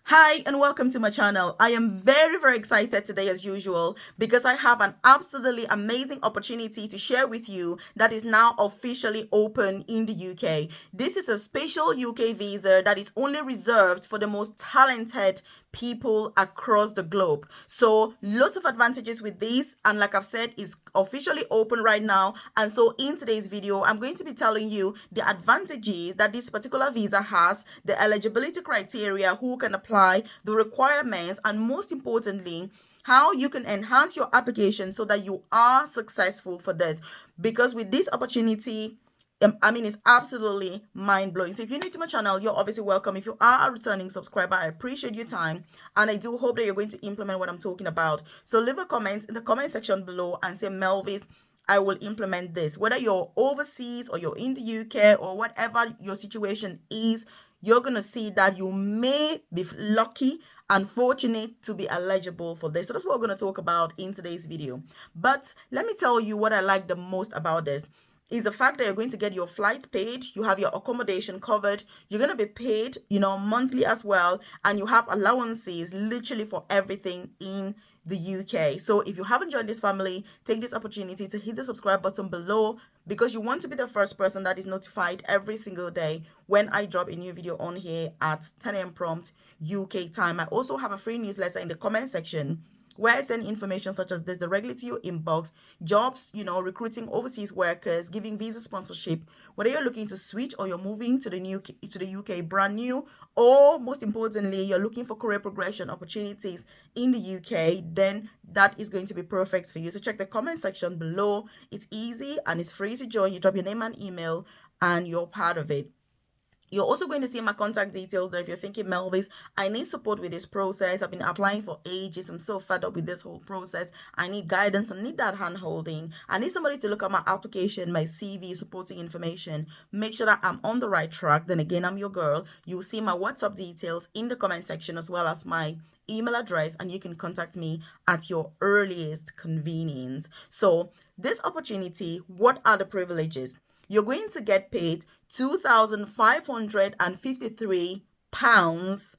Hi and welcome to my channel. I am very excited today as usual because I have an absolutely amazing opportunity to share with you that is now officially open in the UK. This is a special UK visa that is only reserved for the most talented people across the globe. So lots of advantages with this, and like I've said, is officially open right now. And so in today's video, I'm going to be telling you the advantages that this particular visa has, the eligibility criteria, who can apply, the requirements, and most importantly, how you can enhance your application so that you are successful for this. Because with this opportunity, it's absolutely mind blowing. So if you're new to my channel, you're obviously welcome. If you are a returning subscriber, I appreciate your time and I do hope that you're going to implement what I'm talking about. So leave a comment in the comment section below and say, Melvis, I will implement this. Whether you're overseas or you're in the UK or whatever your situation is, you're going to see that you may be lucky and fortunate to be eligible for this. So that's what we're going to talk about in today's video. But let me tell you what I like the most about this is the fact that you're going to get your flights paid, you have your accommodation covered, you're going to be paid, monthly as well, and you have allowances literally for everything in the UK. So if you haven't joined this family, take this opportunity to hit the subscribe button below because you want to be the first person that is notified every single day when I drop a new video on here at 10 a.m. prompt UK time. I also have a free newsletter in the comment section where I send information such as this directly to your inbox, jobs, recruiting overseas workers, giving visa sponsorship, whether you're looking to switch or you're moving to the UK brand new, or most importantly, you're looking for career progression opportunities in the UK, then that is going to be perfect for you. So check the comment section below. It's easy and it's free to join. You drop your name and email and you're part of it. You're also going to see my contact details there if you're thinking, Melvis, I need support with this process. I've been applying for ages. I'm so fed up with this whole process. I need guidance. I need that hand holding. I need somebody to look at my application, my CV, supporting information, make sure that I'm on the right track. Then again, I'm your girl. You'll see my WhatsApp details in the comment section as well as my email address, and you can contact me at your earliest convenience. So this opportunity, what are the privileges? You're going to get paid £2,553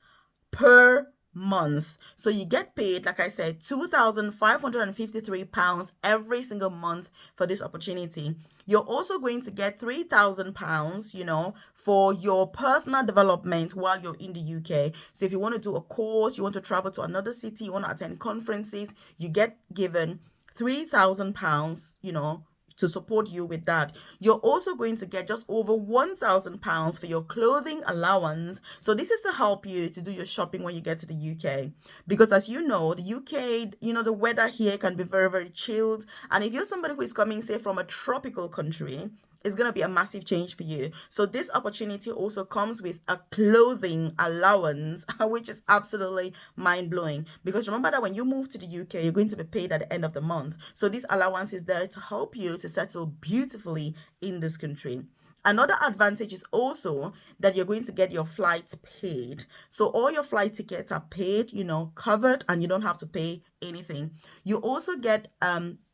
per month. So you get paid, like I said, £2,553 every single month for this opportunity. You're also going to get £3,000, for your personal development while you're in the UK. So if you want to do a course, you want to travel to another city, you want to attend conferences, you get given £3,000, to support you with that. You're also going to get just over £1,000 for your clothing allowance. So this is to help you to do your shopping when you get to the UK. Because as you know, the UK, the weather here can be very chilled. And if you're somebody who is coming, say, from a tropical country, it's going to be a massive change for you. So this opportunity also comes with a clothing allowance, which is absolutely mind-blowing. Because remember that when you move to the UK, you're going to be paid at the end of the month. So this allowance is there to help you to settle beautifully in this country. Another advantage is also that you're going to get your flights paid. So all your flight tickets are paid, covered, and you don't have to pay anything. You also get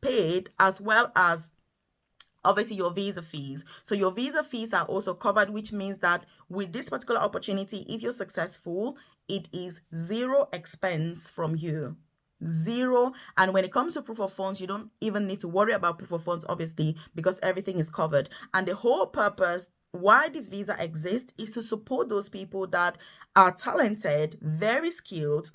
paid as well as obviously your visa fees. So your visa fees are also covered, which means that with this particular opportunity, if you're successful, it is zero expense from you. Zero. And when it comes to proof of funds, you don't even need to worry about proof of funds, obviously, because everything is covered. And the whole purpose why this visa exists is to support those people that are talented, very skilled,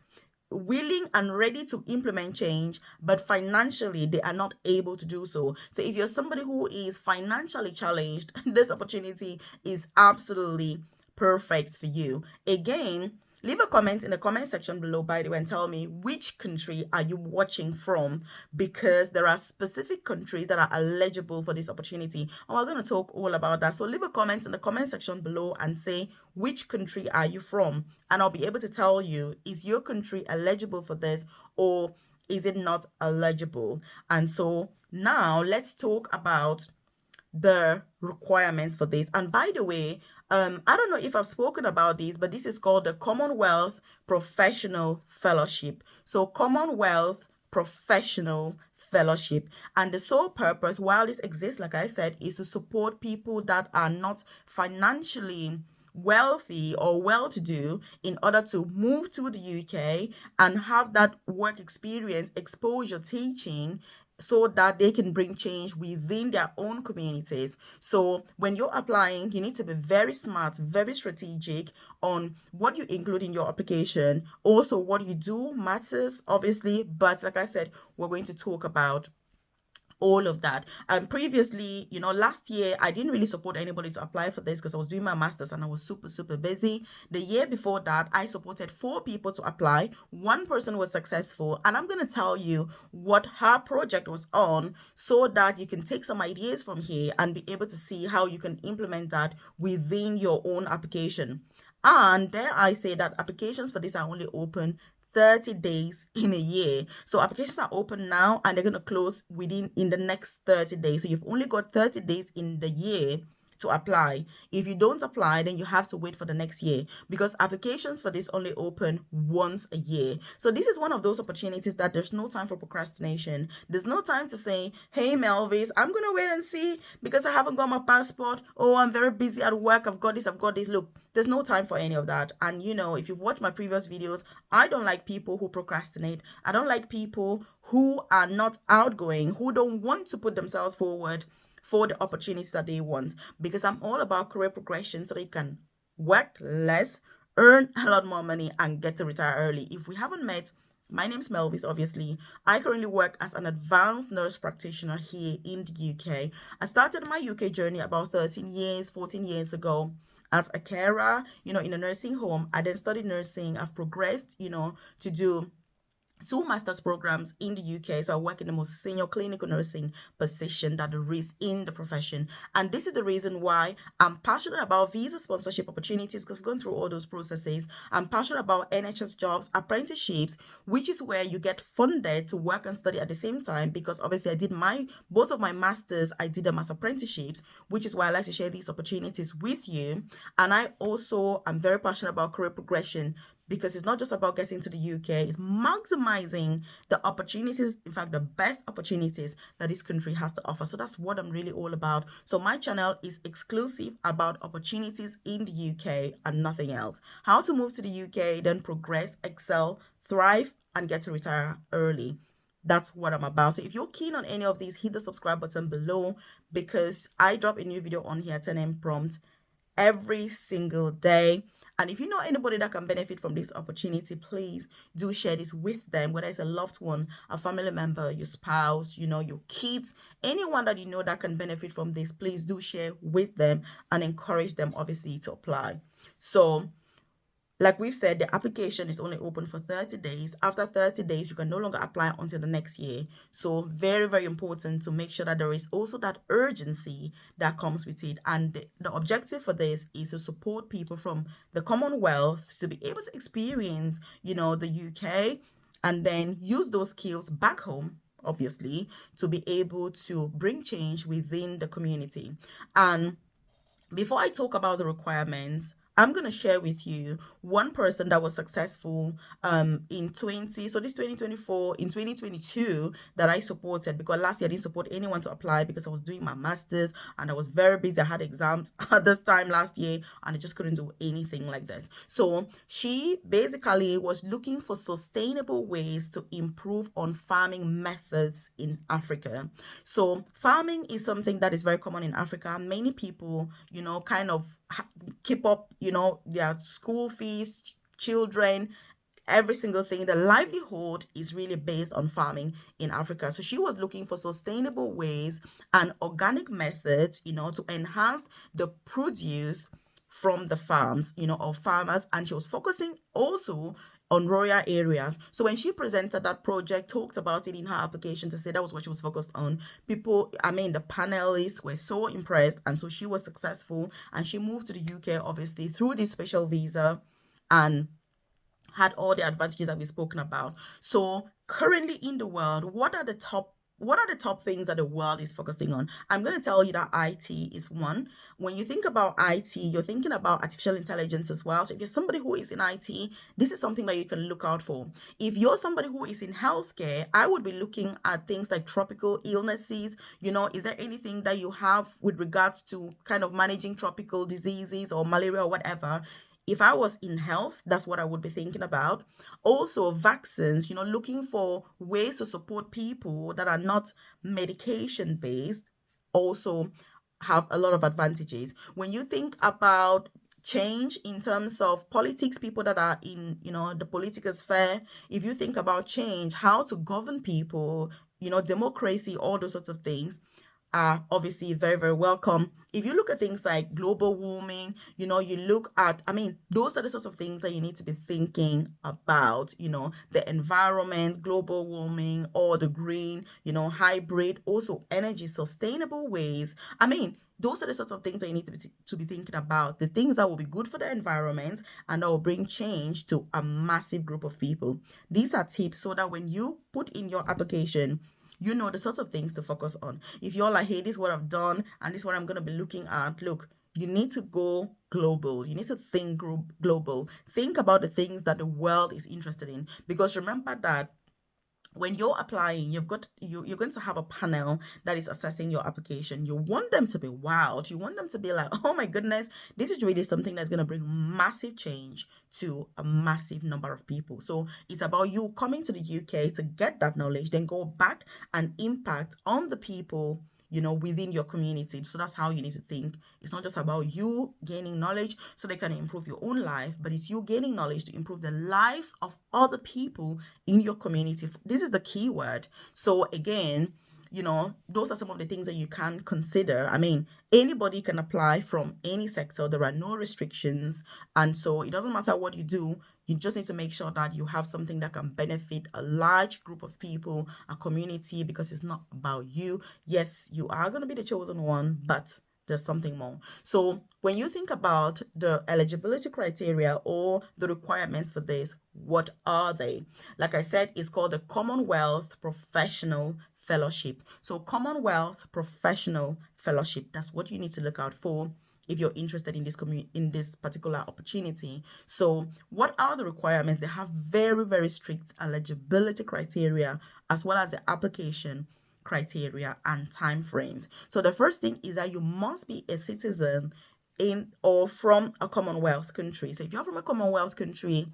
willing and ready to implement change, but financially they are not able to do so. So if you're somebody who is financially challenged, this opportunity is absolutely perfect for you. Again, leave a comment in the comment section below, by the way, and tell me which country are you watching from, because there are specific countries that are eligible for this opportunity. And we're going to talk all about that. So leave a comment in the comment section below and say, which country are you from? And I'll be able to tell you, is your country eligible for this or is it not eligible? And so now let's talk about the requirements for this. And by the way, I don't know if I've spoken about this, but this is called the Commonwealth Professional Fellowship. So Commonwealth Professional Fellowship. And the sole purpose, while this exists, like I said, is to support people that are not financially wealthy or well-to-do in order to move to the UK and have that work experience, exposure, teaching, so that they can bring change within their own communities. So when you're applying, you need to be very smart, very strategic on what you include in your application. Also, what you do matters, obviously, but like I said, we're going to talk about all of that. And previously, last year I didn't really support anybody to apply for this because I was doing my masters and I was super busy. The year before that, I supported 4 people to apply. One person was successful, and I'm going to tell you what her project was on so that you can take some ideas from here and be able to see how you can implement that within your own application. And dare I say that applications for this are only open 30 days in a year. So applications are open now and they're going to close in the next 30 days. So you've only got 30 days in the year to apply. If you don't apply, then you have to wait for the next year because applications for this only open once a year. So this is one of those opportunities that there's no time for procrastination. There's no time to say, hey Melvis, I'm going to wait and see because I haven't got my passport. Oh, I'm very busy at work. I've got this. Look, there's no time for any of that. And if you've watched my previous videos, I don't like people who procrastinate. I don't like people who are not outgoing, who don't want to put themselves forward for the opportunities that they want, because I'm all about career progression so that you can work less, earn a lot more money, and get to retire early. If we haven't met, my name's Melvis, obviously. I currently work as an advanced nurse practitioner here in the UK. I started my UK journey about 14 years ago as a carer, in a nursing home. I then studied nursing. I've progressed, to do 2 master's programs in the UK. So I work in the most senior clinical nursing position that there is in the profession. And this is the reason why I'm passionate about visa sponsorship opportunities, because we've gone through all those processes. I'm passionate about NHS jobs, apprenticeships, which is where you get funded to work and study at the same time, because obviously I did both of my masters, I did them as apprenticeships, which is why I like to share these opportunities with you. And I also am very passionate about career progression, because it's not just about getting to the UK, it's maximizing the opportunities, in fact, the best opportunities that this country has to offer. So that's what I'm really all about. So my channel is exclusive about opportunities in the UK and nothing else. How to move to the UK, then progress, excel, thrive, and get to retire early. That's what I'm about. So if you're keen on any of these, hit the subscribe button below, because I drop a new video on here at 10 a.m. prompt every single day. And if you know anybody that can benefit from this opportunity, please do share this with them, whether it's a loved one, a family member, your spouse, your kids, anyone that you know that can benefit from this. Please do share with them and encourage them, obviously, to apply. So like we've said, the application is only open for 30 days. After 30 days, you can no longer apply until the next year. So very, very important to make sure that there is also that urgency that comes with it. And the objective for this is to support people from the Commonwealth to be able to experience, the UK, and then use those skills back home, obviously, to be able to bring change within the community. And before I talk about the requirements, I'm going to share with you one person that was successful in 2024, in 2022, that I supported, because last year I didn't support anyone to apply because I was doing my masters and I was very busy. I had exams at this time last year and I just couldn't do anything like this. So she basically was looking for sustainable ways to improve on farming methods in Africa. So farming is something that is very common in Africa. Many people, kind of keep up, their school fees, children, every single thing. The livelihood is really based on farming in Africa. So she was looking for sustainable ways and organic methods, to enhance the produce from the farms, of farmers. And she was focusing also on rural areas. So when she presented that project, talked about it in her application to say that was what she was focused on, the panelists were so impressed, and so she was successful, and she moved to the UK, obviously, through this special visa, and had all the advantages that we've spoken about. So currently in the world, what are the top what are the top things that the world is focusing on? I'm going to tell you that IT is one. When you think about IT, you're thinking about artificial intelligence as well. So if you're somebody who is in IT, this is something that you can look out for. If you're somebody who is in healthcare, I would be looking at things like tropical illnesses. Is there anything that you have with regards to kind of managing tropical diseases or malaria or whatever? If I was in health, that's what I would be thinking about. Also, vaccines, looking for ways to support people that are not medication based, also have a lot of advantages. When you think about change in terms of politics, people that are in, the political sphere, if you think about change, how to govern people, democracy, all those sorts of things, are obviously very, very welcome. If you look at things like global warming, you look at, those are the sorts of things that you need to be thinking about, the environment, global warming, or the green, hybrid, also energy, sustainable ways. Those are the sorts of things that you need to be thinking about, the things that will be good for the environment and that will bring change to a massive group of people. These are tips so that when you put in your application, you know the sorts of things to focus on. If you're like, hey, this is what I've done and this is what I'm going to be looking at, look, you need to go global. You need to think global. Think about the things that the world is interested in. Because remember that when you're applying, you're going to have a panel that is assessing your application. You want them to be wowed. You want them to be like, oh my goodness, this is really something that's going to bring massive change to a massive number of people. So it's about you coming to the UK to get that knowledge, then go back and impact on the people within your community. So that's how you need to think. It's not just about you gaining knowledge so they can improve your own life, but it's you gaining knowledge to improve the lives of other people in your community. This is the key word. So again, those are some of the things that you can consider. Anybody can apply from any sector. There are no restrictions. And so it doesn't matter what you do. You just need to make sure that you have something that can benefit a large group of people, a community, because it's not about you. Yes, you are going to be the chosen one, but there's something more. So when you think about the eligibility criteria or the requirements for this, what are they? Like I said, it's called the Commonwealth Professional Fellowship. So Commonwealth Professional Fellowship, that's what you need to look out for if you're interested in this particular opportunity. So what are the requirements? They have very, very strict eligibility criteria as well as the application criteria and timeframes. So the first thing is that you must be a citizen in or from a Commonwealth country. So if you're from a Commonwealth country,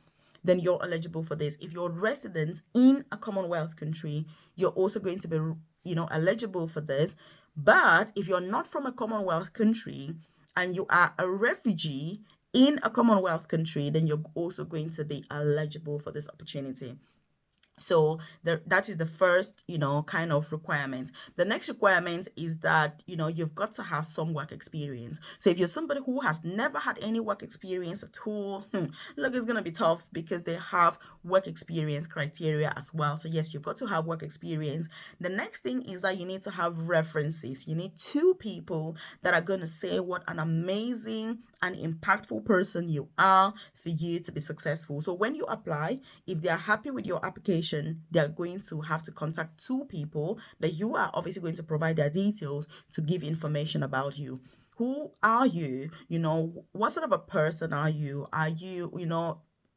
then you're eligible for this. If you're resident in a Commonwealth country, you're also going to be, eligible for this. But if you're not from a Commonwealth country and you are a refugee in a Commonwealth country, then you're also going to be eligible for this opportunity. So that is the first, kind of requirement. The next requirement is that, you've got to have some work experience. So if you're somebody who has never had any work experience at all, look, it's going to be tough because they have work experience criteria as well. So yes, you've got to have work experience. The next thing is that you need to have references. You need 2 people that are going to say what an amazing and impactful person you are for you to be successful. So when you apply, if they are happy with your application, they are going to have to contact 2 people that you are obviously going to provide their details to give information about you. Who are you? What sort of a person are you? Are you,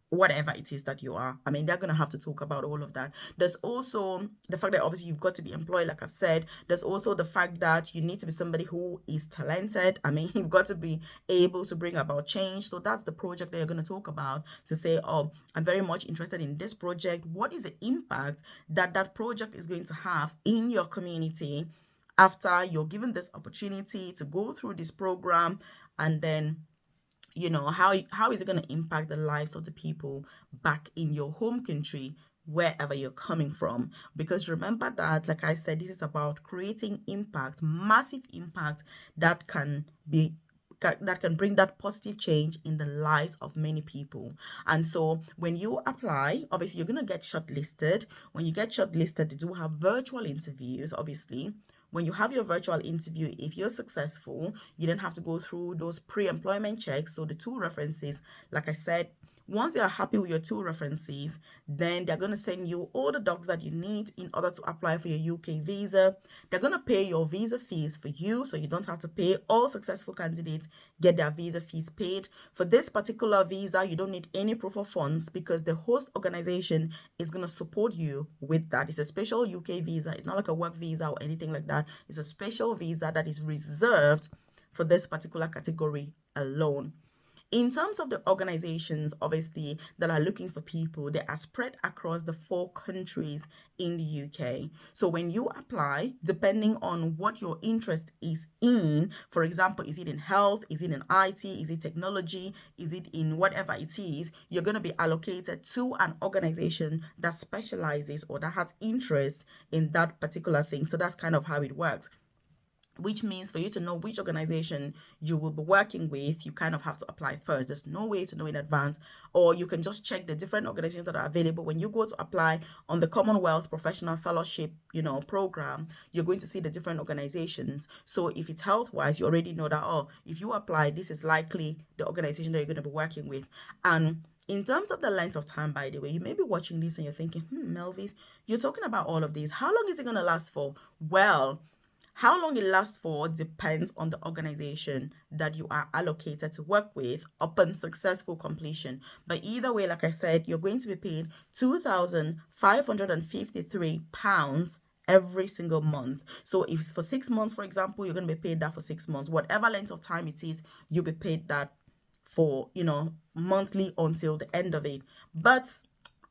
whatever it is that you are. They're going to have to talk about all of that. There's also the fact that obviously you've got to be employed, like I've said. There's also the fact that you need to be somebody who is talented. You've got to be able to bring about change. So that's the project that you're going to talk about to say, oh, I'm very much interested in this project. What is the impact that project is going to have in your community after you're given this opportunity to go through this program? And then how is it going to impact the lives of the people back in your home country, wherever you're coming from? Because remember that, like I said, this is about creating impact, massive impact that can bring that positive change in the lives of many people. And so when you apply, obviously you're going to get shortlisted. When you get shortlisted, they do have virtual interviews, obviously. When you have your virtual interview, if you're successful, you don't have to go through those pre-employment checks. So the 2 references, like I said, Once you're happy with your 2 references, then they're going to send you all the docs that you need in order to apply for your UK visa. They're going to pay your visa fees for you, so you don't have to pay. All successful candidates get their visa fees paid. For this particular visa, you don't need any proof of funds because the host organization is going to support you with that. It's a special UK visa. It's not like a work visa or anything like that. It's a special visa that is reserved for this particular category alone. In terms of the organizations, obviously, that are looking for people, they are spread across the 4 countries in the UK. So when you apply, depending on what your interest is in, for example, is it in health, is it in IT, is it technology, is it in whatever it is, you're going to be allocated to an organization that specializes or that has interest in that particular thing. So that's kind of how it works, which means for you to know which organization you will be working with, you kind of have to apply first. There's no way to know in advance, or you can just check the different organizations that are available. When you go to apply on the Commonwealth Professional Fellowship, program, you're going to see the different organizations. So if it's health-wise, you already know that, oh, if you apply, this is likely the organization that you're going to be working with. And in terms of the length of time, by the way, you may be watching this and you're thinking, Melvis, you're talking about all of this. How long is it going to last for? Well, how long it lasts for depends on the organization that you are allocated to work with upon successful completion. But either way, like I said, you're going to be paid £2,553 every single month. So if it's for 6 months, for example, you're going to be paid that for 6 months. Whatever length of time it is, you'll be paid that for, monthly until the end of it. But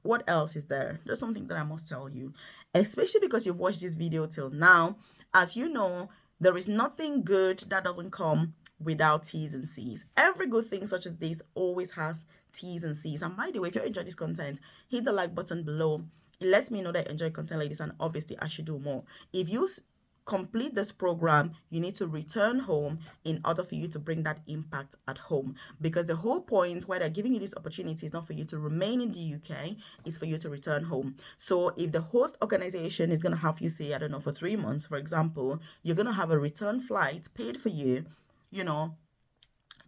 what else is there? There's something that I must tell you, especially because you've watched this video till now. As you know, there is nothing good that doesn't come without T's and C's. Every good thing such as this always has T's and C's. And by the way, if you enjoy this content, hit the like button below. It lets me know that you enjoy content like this, and obviously I should do more. If you complete this program, you need to return home in order for you to bring that impact at home, because the whole point why they're giving you this opportunity is not for you to remain in the UK, it's for you to return home. So if the host organization is going to have you, say, I don't know, for 3 months, for example, you're going to have a return flight paid for you,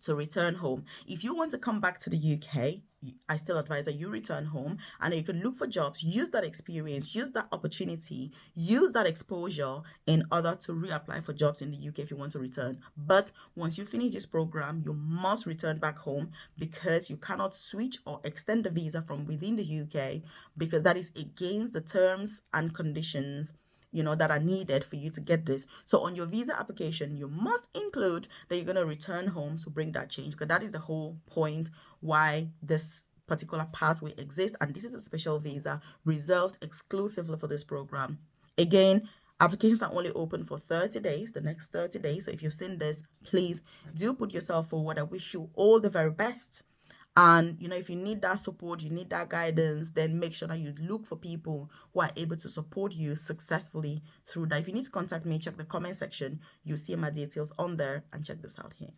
to return home. If you want to come back to the UK, I still advise that you return home and you can look for jobs, use that experience, use that opportunity, use that exposure in order to reapply for jobs in the UK if you want to return. But once you finish this program, you must return back home, because you cannot switch or extend the visa from within the UK, because that is against the terms and conditions that are needed for you to get this. So on your visa application, you must include that you're going to return home to bring that change, because that is the whole point why this particular pathway exists. And this is a special visa reserved exclusively for this program. Again, applications are only open for 30 days, the next 30 days. So if you've seen this, please do put yourself forward. I wish you all the very best. And, if you need that support, you need that guidance, then make sure that you look for people who are able to support you successfully through that. If you need to contact me, check the comment section. You'll see my details on there, and check this out here.